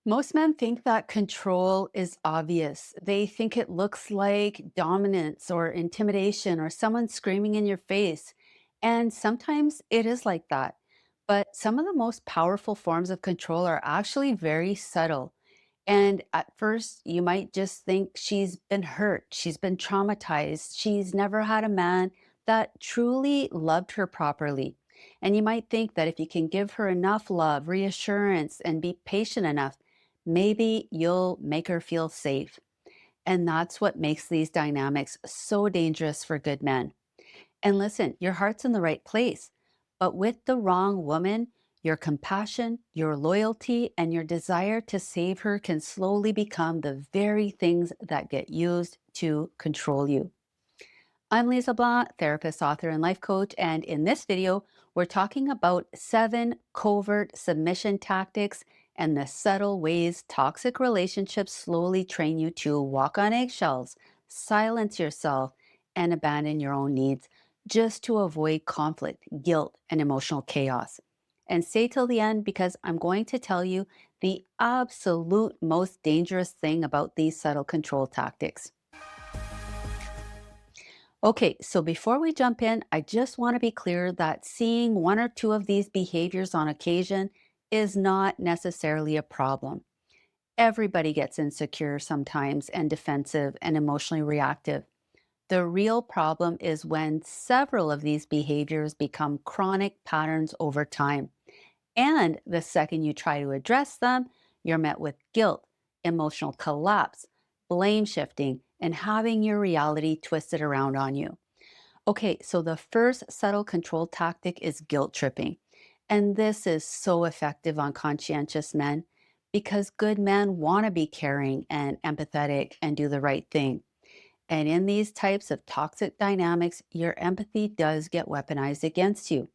Most men think that control is obvious. They think it looks like dominance or intimidation or someone screaming in your face. And sometimes it is like that. But some of the most powerful forms of control are actually very subtle. And at first, you might just think she's been hurt, she's been traumatized, she's never had a man that truly loved her properly. And you might think that if you can give her enough love, reassurance, and be patient enough, maybe you'll make her feel safe. And that's what makes these dynamics so dangerous for good men. And listen, your heart's in the right place. But with the wrong woman, your compassion, your loyalty, and your desire to save her can slowly become the very things that get used to control you. I'm Lise Leblanc, therapist, author, and life coach. And in this video, we're talking about 7 covert submission tactics and the subtle ways toxic relationships slowly train you to walk on eggshells, silence yourself, and abandon your own needs just to avoid conflict, guilt, and emotional chaos. And stay till the end because I'm going to tell you the absolute most dangerous thing about these subtle control tactics. Okay, so before we jump in, I just want to be clear that seeing one or two of these behaviors on occasion is not necessarily a problem. Everybody gets insecure sometimes and defensive and emotionally reactive. The real problem is when several of these behaviors become chronic patterns over time. And the second you try to address them, you're met with guilt, emotional collapse, blame shifting, and having your reality twisted around on you. Okay, so the first subtle control tactic is guilt tripping. And this is so effective on conscientious men because good men want to be caring and empathetic and do the right thing. And in these types of toxic dynamics, your empathy does get weaponized against you.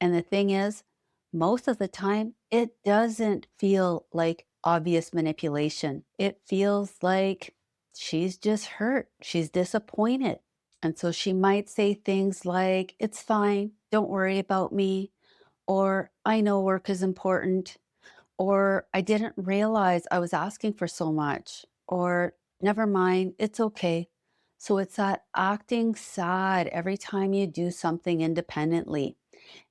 And the thing is, most of the time, it doesn't feel like obvious manipulation. It feels like she's just hurt, she's disappointed. And so she might say things like, "It's fine, don't worry about me," or "I know work is important," or "I didn't realize I was asking for so much," or "Never mind, it's okay." So it's that acting sad every time you do something independently.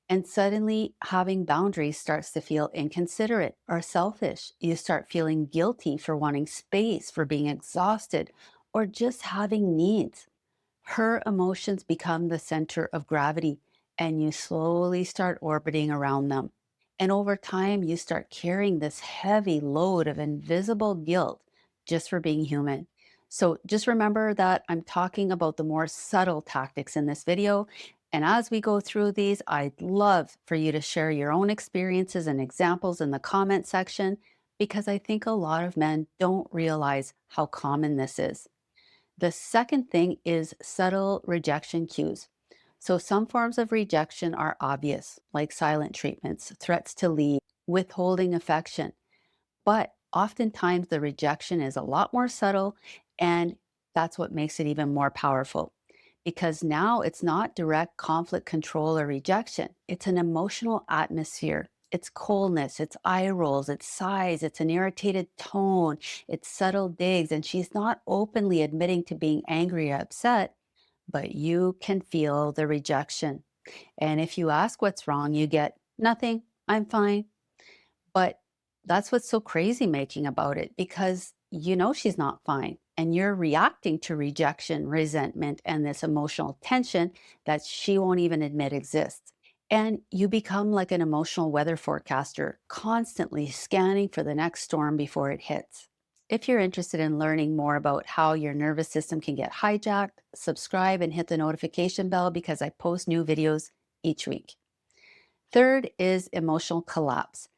And suddenly, having boundaries starts to feel inconsiderate or selfish. You start feeling guilty for wanting space, for being exhausted, or just having needs. Her emotions become the center of gravity, and you slowly start orbiting around them. And over time, you start carrying this heavy load of invisible guilt just for being human. So just remember that I'm talking about the more subtle tactics in this video. And as we go through these, I'd love for you to share your own experiences and examples in the comment section because I think a lot of men don't realize how common this is. The second thing is subtle rejection cues. So, some forms of rejection are obvious, like silent treatments, threats to leave, withholding affection. But oftentimes, the rejection is a lot more subtle, and that's what makes it even more powerful. Because now it's not direct conflict control or rejection, it's an emotional atmosphere. It's coldness, it's eye rolls, it's sighs, it's an irritated tone, it's subtle digs, and she's not openly admitting to being angry or upset, but you can feel the rejection. And if you ask what's wrong, you get nothing, I'm fine. But that's what's so crazy making about it because you know she's not fine and you're reacting to rejection, resentment, and this emotional tension that she won't even admit exists. And you become like an emotional weather forecaster, constantly scanning for the next storm before it hits. If you're interested in learning more about how your nervous system can get hijacked, subscribe and hit the notification bell because I post new videos each week. Third is emotional collapse.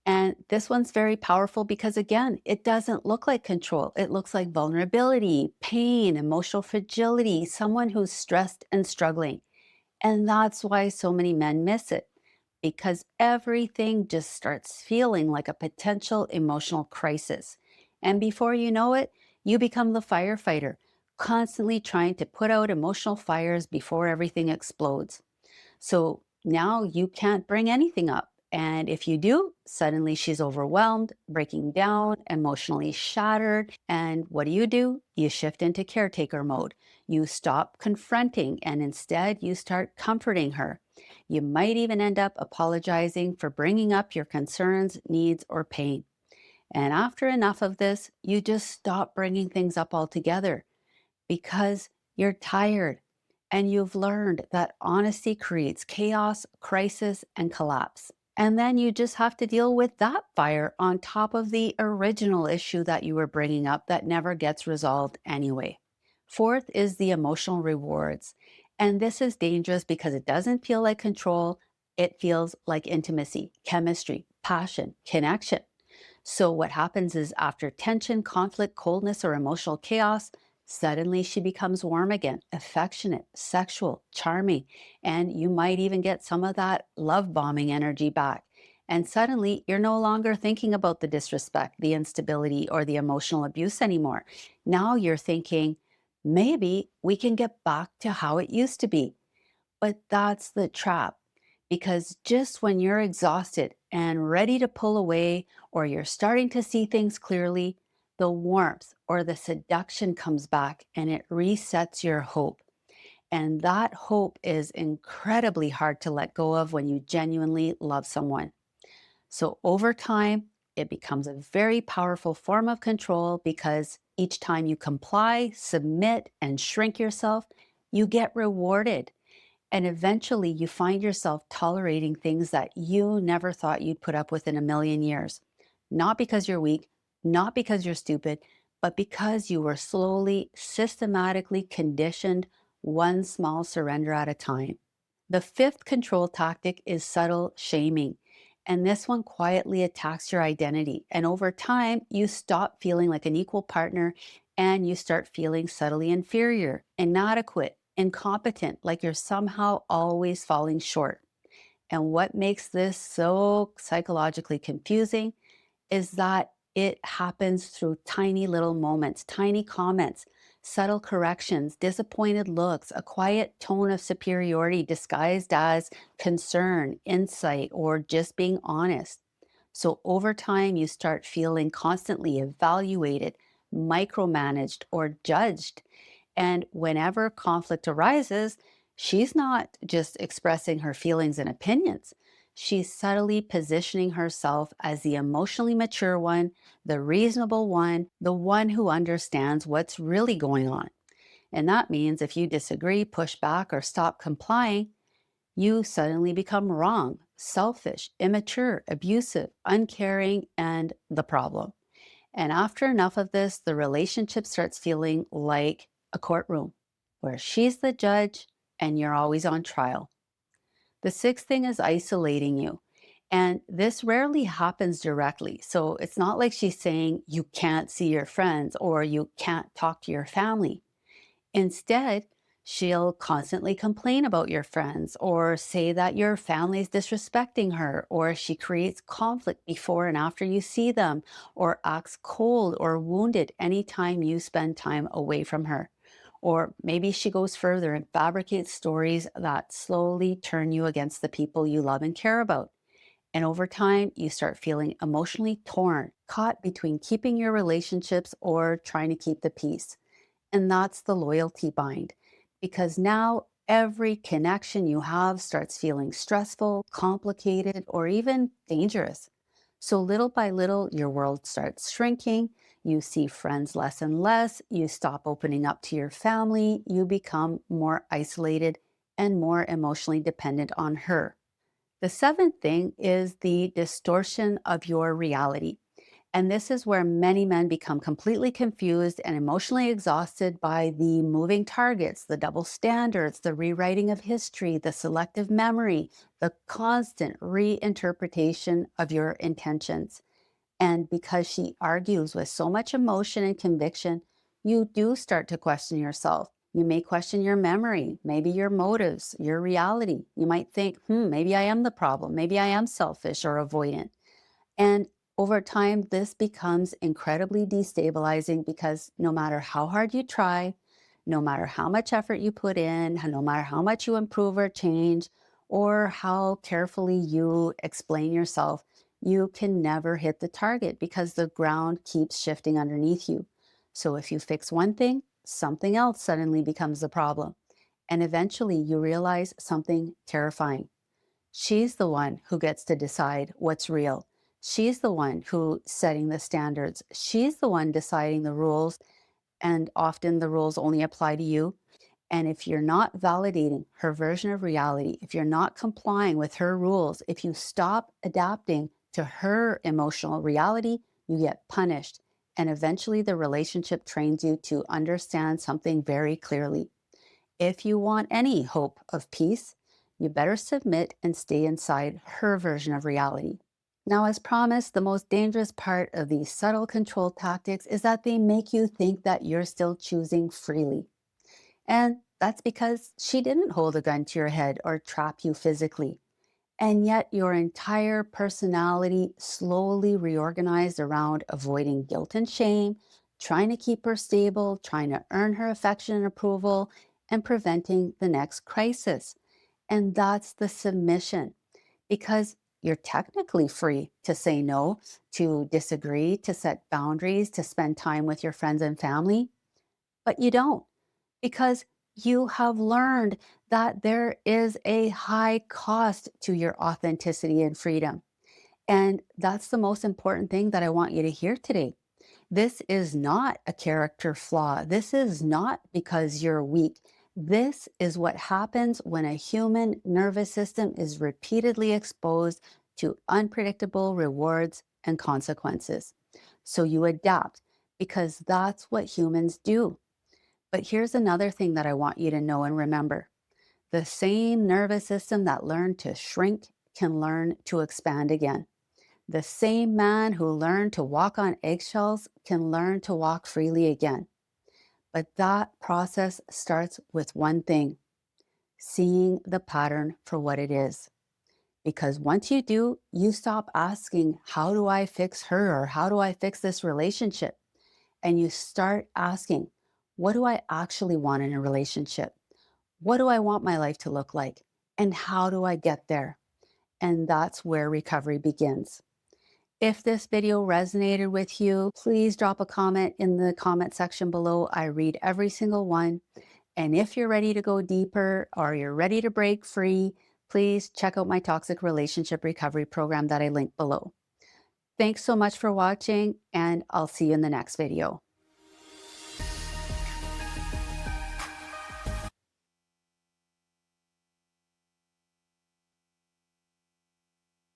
And this one's very powerful because, again, it doesn't look like control. It looks like vulnerability, pain, emotional fragility, someone who's stressed and struggling. And that's why so many men miss it because everything just starts feeling like a potential emotional crisis. And before you know it, you become the firefighter, constantly trying to put out emotional fires before everything explodes. So now you can't bring anything up And if you do, suddenly she's overwhelmed, breaking down, emotionally shattered. And what do? You shift into caretaker mode. You stop confronting and instead you start comforting her. You might even end up apologizing for bringing up your concerns, needs, or pain. And after enough of this, you just stop bringing things up altogether because you're tired and you've learned that honesty creates chaos, crisis, and collapse. And then you just have to deal with that fire on top of the original issue that you were bringing up that never gets resolved anyway. Fourth is the emotional rewards. And this is dangerous because it doesn't feel like control, it feels like intimacy, chemistry, passion, connection. So, what happens is after tension, conflict, coldness, or emotional chaos, suddenly she becomes warm again, affectionate, sexual, charming, and you might even get some of that love bombing energy back. And suddenly you're no longer thinking about the disrespect, the instability, or the emotional abuse anymore. Now you're thinking, maybe we can get back to how it used to be. But that's the trap. Because just when you're exhausted and ready to pull away, or you're starting to see things clearly, the warmth or the seduction comes back and it resets your hope. And that hope is incredibly hard to let go of when you genuinely love someone. So over time, it becomes a very powerful form of control because each time you comply, submit, and shrink yourself, you get rewarded. And eventually you find yourself tolerating things that you never thought you'd put up with in a million years. Not because you're weak, not because you're stupid, but because you were slowly, systematically conditioned one small surrender at a time. The fifth control tactic is subtle shaming. And this one quietly attacks your identity. And over time, you stop feeling like an equal partner and you start feeling subtly inferior, inadequate, incompetent, like you're somehow always falling short. And what makes this so psychologically confusing is that it happens through tiny little moments, tiny comments, subtle corrections, disappointed looks, a quiet tone of superiority disguised as concern, insight, or just being honest. So over time, you start feeling constantly evaluated, micromanaged, or judged. And whenever conflict arises, she's not just expressing her feelings and opinions. She's subtly positioning herself as the emotionally mature one, the reasonable one, the one who understands what's really going on. And that means if you disagree, push back, or stop complying, you suddenly become wrong, selfish, immature, abusive, uncaring, and the problem. And after enough of this, the relationship starts feeling like a courtroom where she's the judge and you're always on trial. The sixth thing is isolating you. And this rarely happens directly. So it's not like she's saying you can't see your friends or you can't talk to your family. Instead, she'll constantly complain about your friends or say that your family's disrespecting her, or she creates conflict before and after you see them, or acts cold or wounded anytime you spend time away from her. Or maybe she goes further and fabricates stories that slowly turn you against the people you love and care about. And over time, you start feeling emotionally torn, caught between keeping your relationships or trying to keep the peace. And that's the loyalty bind. Because now every connection you have starts feeling stressful, complicated, or even dangerous. So little by little, your world starts shrinking. You see friends less and less. You stop opening up to your family. You become more isolated and more emotionally dependent on her. The seventh thing is the distortion of your reality. And this is where many men become completely confused and emotionally exhausted by the moving targets, the double standards, the rewriting of history, the selective memory, the constant reinterpretation of your intentions. And because she argues with so much emotion and conviction, you do start to question yourself. You may question your memory, maybe your motives, your reality. You might think, maybe I am the problem. Maybe I am selfish or avoidant. And over time, this becomes incredibly destabilizing because no matter how hard you try, no matter how much effort you put in, no matter how much you improve or change, or how carefully you explain yourself, you can never hit the target because the ground keeps shifting underneath you. So if you fix one thing, something else suddenly becomes the problem. And eventually you realize something terrifying. She's the one who gets to decide what's real. She's the one who's setting the standards. She's the one deciding the rules, and often the rules only apply to you. And if you're not validating her version of reality, if you're not complying with her rules, if you stop adapting to her emotional reality, you get punished. And eventually the relationship trains you to understand something very clearly. If you want any hope of peace, you better submit and stay inside her version of reality. Now, as promised, the most dangerous part of these subtle control tactics is that they make you think that you're still choosing freely. And that's because she didn't hold a gun to your head or trap you physically. And yet, your entire personality slowly reorganized around avoiding guilt and shame, trying to keep her stable, trying to earn her affection and approval, and preventing the next crisis. And that's the submission, because you're technically free to say no, to disagree, to set boundaries, to spend time with your friends and family, but you don't, because you have learned that there is a high cost to your authenticity and freedom. And that's the most important thing that I want you to hear today. This is not a character flaw. This is not because you're weak. This is what happens when a human nervous system is repeatedly exposed to unpredictable rewards and consequences. So you adapt because that's what humans do. But here's another thing that I want you to know and remember. The same nervous system that learned to shrink can learn to expand again. The same man who learned to walk on eggshells can learn to walk freely again. But that process starts with one thing: seeing the pattern for what it is. Because once you do, you stop asking, how do I fix her, or how do I fix this relationship? And you start asking, what do I actually want in a relationship? What do I want my life to look like? And how do I get there? And that's where recovery begins. If this video resonated with you, please drop a comment in the comment section below. I read every single one. And if you're ready to go deeper or you're ready to break free, please check out my toxic relationship recovery program that I link below. Thanks so much for watching, and I'll see you in the next video.